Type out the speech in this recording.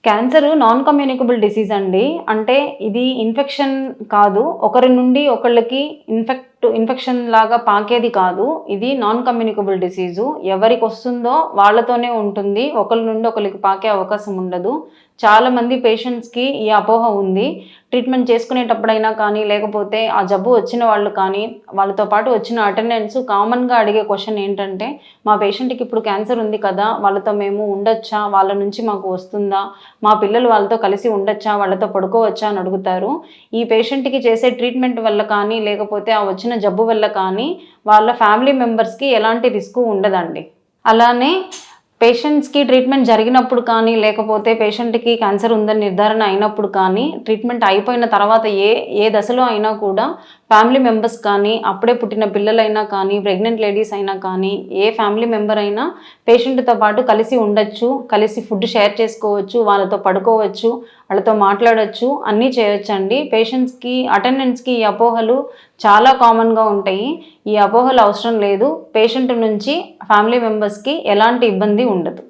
Cancer non communicable disease అండి. అంటే ఇది ఇన్ఫెక్షన్ కాదు. ఒకరి నుండి ఒకళ్ళకి ఇన్ఫెక్షన్ లాగా పాకేది కాదు. ఇది నాన్ కమ్యూనికబుల్ డిసీజు. ఎవరికొస్తుందో వాళ్ళతోనే ఉంటుంది. ఒకళ్ళ నుండి ఒకళ్ళకి పాకే అవకాశం ఉండదు. చాలామంది పేషెంట్స్‌కి ఈ అపోహ ఉంది. ట్రీట్మెంట్ చేసుకునేటప్పుడైనా కానీ, లేకపోతే ఆ జబ్బు వచ్చిన వాళ్ళు కానీ, వాళ్ళతో పాటు వచ్చిన అటెండెంట్స్ కామన్‌గా అడిగే క్వెషన్ ఏంటంటే, మా పేషెంట్‌కి ఇప్పుడు క్యాన్సర్ ఉంది కదా! వాళ్ళతో మేము ఉండొచ్చా? వాళ్ళ నుంచి మాకు వస్తుందా? మా పిల్లలు వాళ్ళతో కలిసి ఉండొచ్చా? వాళ్ళతో పడుకోవచ్చా? అని అడుగుతారు. ఈ పేషెంట్‌కి చేసే ట్రీట్మెంట్ వల్ల కానీ, లేకపోతే ఆ వచ్చిన జబ్బు వల్ల కానీ, వాళ్ళ ఫ్యామిలీ మెంబర్స్‌కి ఎలాంటి రిస్కు ఉండదండి. అలానే పేషెంట్స్‌కి ట్రీట్మెంట్ జరిగినప్పుడు కానీ, లేకపోతే పేషెంట్‌కి క్యాన్సర్ ఉందని నిర్ధారణ అయినప్పుడు కానీ, ట్రీట్మెంట్ అయిపోయిన తర్వాత ఏ దశలో అయినా కూడా ఫ్యామిలీ మెంబర్స్ కానీ, అప్పుడే పుట్టిన పిల్లలైనా కానీ, ప్రెగ్నెంట్ లేడీస్ అయినా కానీ, ఏ ఫ్యామిలీ మెంబర్ అయినా పేషెంట్‌తో పాటు కలిసి ఉండొచ్చు. కలిసి ఫుడ్ షేర్ చేసుకోవచ్చు. వాళ్ళతో పడుకోవచ్చు. వాళ్ళతో మాట్లాడొచ్చు. అన్నీ చేయొచ్చండి. పేషెంట్స్‌కి, అటెండెంట్స్‌కి ఈ అపోహలు చాలా కామన్‌గా ఉంటాయి. ఈ అపోహలు అవసరం లేదు. పేషెంట్ నుంచి ఫ్యామిలీ మెంబర్స్‌కి ఎలాంటి ఇబ్బంది ఉండదు.